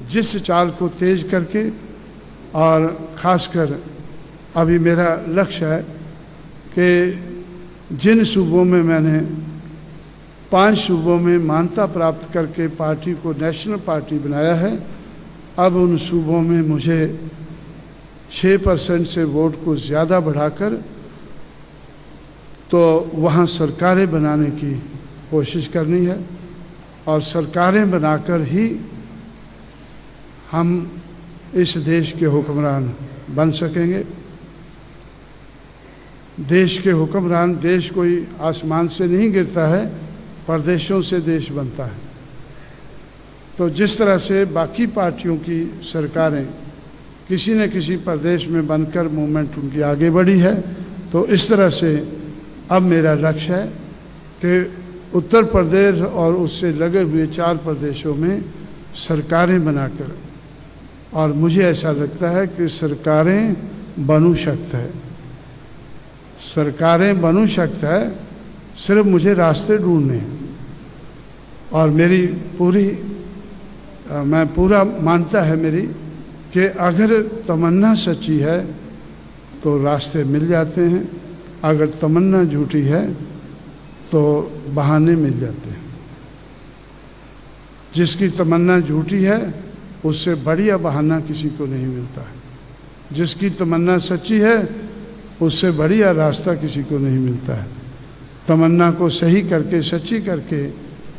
जिस चाल को तेज करके, और ख़ासकर अभी मेरा लक्ष्य है कि जिन सूबों में मैंने 5 सूबों में मान्यता प्राप्त करके पार्टी को नेशनल पार्टी बनाया है, अब उन सूबों में मुझे 6% से वोट को ज़्यादा बढ़ाकर तो वहाँ सरकारें बनाने की कोशिश करनी है, और सरकारें बनाकर ही हम इस देश के हुक्मरान बन सकेंगे। देश के हुक्मरान, देश कोई आसमान से नहीं गिरता है, प्रदेशों से देश बनता है। तो जिस तरह से बाकी पार्टियों की सरकारें किसी न किसी प्रदेश में बनकर मूवमेंट उनकी आगे बढ़ी है, तो इस तरह से अब मेरा लक्ष्य है कि उत्तर प्रदेश और उससे लगे हुए 4 प्रदेशों में सरकारें बनाकर, और मुझे ऐसा लगता है कि सरकारें बनू शक्त है, सरकारें बनू शक्त है, सिर्फ मुझे रास्ते ढूंढने हैं। और मेरी मैं पूरा मानता है मेरी कि अगर तमन्ना सच्ची है तो रास्ते मिल जाते हैं, अगर तमन्ना झूठी है तो बहाने मिल जाते हैं। जिसकी तमन्ना झूठी है उससे बढ़िया बहाना किसी को नहीं मिलता है, जिसकी तमन्ना सच्ची है उससे बढ़िया रास्ता किसी को नहीं मिलता है। तमन्ना को सही करके, सच्ची करके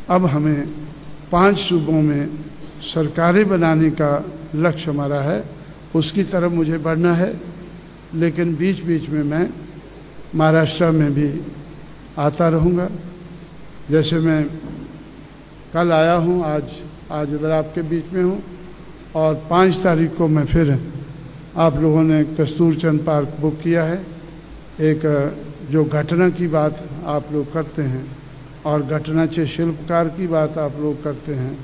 अब हमें 5 सूबों में सरकारें बनाने का लक्ष्य हमारा है, उसकी तरफ मुझे बढ़ना है। लेकिन बीच बीच में मैं महाराष्ट्र में भी आता रहूँगा। जैसे मैं कल आया हूँ, आज इधर आपके बीच में हूँ, और 5 तारीख को मैं फिर, आप लोगों ने कस्तूरचंद पार्क बुक किया है, एक जो घटना की बात आप लोग करते हैं और घटनाचे शिल्पकार की बात आप लोग करते हैं,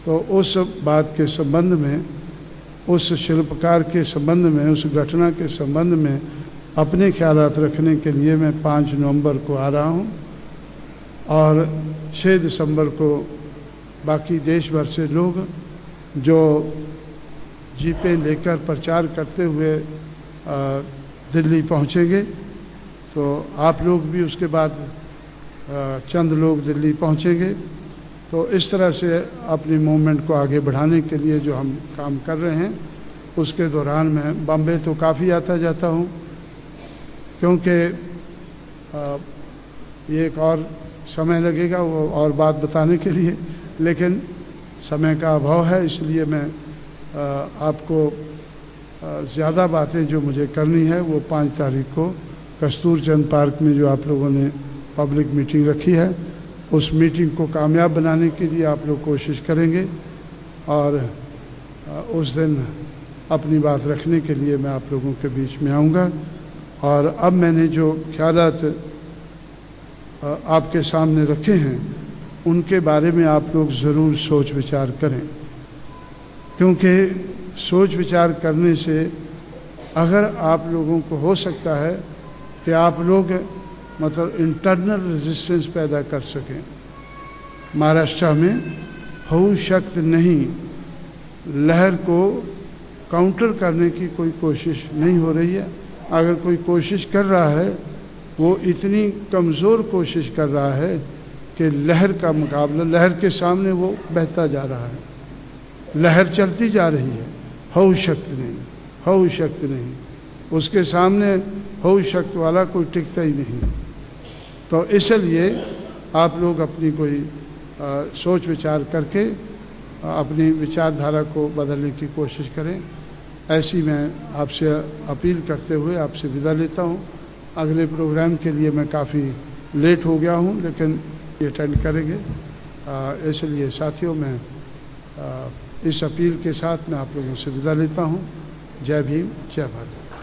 तो उस बात के संबंध में, उस शिल्पकार के संबंध में, उस घटना के संबंध में अपने ख्यालात रखने के लिए मैं 5 नवंबर को आ रहा हूँ, और 6 दिसंबर को बाकी देश भर से लोग जो जीपें लेकर प्रचार करते हुए दिल्ली पहुँचेंगे, तो आप लोग भी उसके बाद चंद लोग दिल्ली पहुँचेंगे। तो इस तरह से अपनी मूवमेंट को आगे बढ़ाने के लिए जो हम काम कर रहे हैं, उसके दौरान मैं बॉम्बे तो काफ़ी आता जाता हूँ, क्योंकि ये एक और समय लगेगा वो और बात बताने के लिए, लेकिन समय का अभाव है, इसलिए मैं आपको ज़्यादा बातें जो मुझे करनी है वो 5 तारीख को कस्तूरचंद पार्क में जो आप लोगों ने पब्लिक मीटिंग रखी है, उस मीटिंग को कामयाब बनाने के लिए आप लोग कोशिश करेंगे, और उस दिन अपनी बात रखने के लिए मैं आप लोगों के बीच में आऊँगा। और अब मैंने जो ख्यालात आपके सामने रखे हैं, उनके बारे में आप लोग ज़रूर सोच विचार करें, क्योंकि सोच विचार करने से अगर आप लोगों को हो सकता है कि आप लोग मतलब इंटरनल रेजिस्टेंस पैदा कर सकें। महाराष्ट्र में हऊ शक्त नहीं, लहर को काउंटर करने की कोई कोशिश नहीं हो रही है। अगर कोई कोशिश कर रहा है, वो इतनी कमज़ोर कोशिश कर रहा है कि लहर का मुकाबला, लहर के सामने वो बहता जा रहा है, लहर चलती जा रही है, हऊ शक्त नहीं, हऊ शक्त नहीं, उसके सामने हऊ शक्त वाला कोई टिकता ही नहीं। तो इसलिए आप लोग अपनी कोई सोच विचार करके अपनी विचारधारा को बदलने की कोशिश करें, ऐसी मैं आपसे अपील करते हुए आपसे विदा लेता हूँ। अगले प्रोग्राम के लिए मैं काफ़ी लेट हो गया हूँ, लेकिन ये अटेंड करेंगे, इसलिए साथियों मैं इस अपील के साथ मैं आप लोगों से विदा लेता हूँ। जय भीम, जय भारत।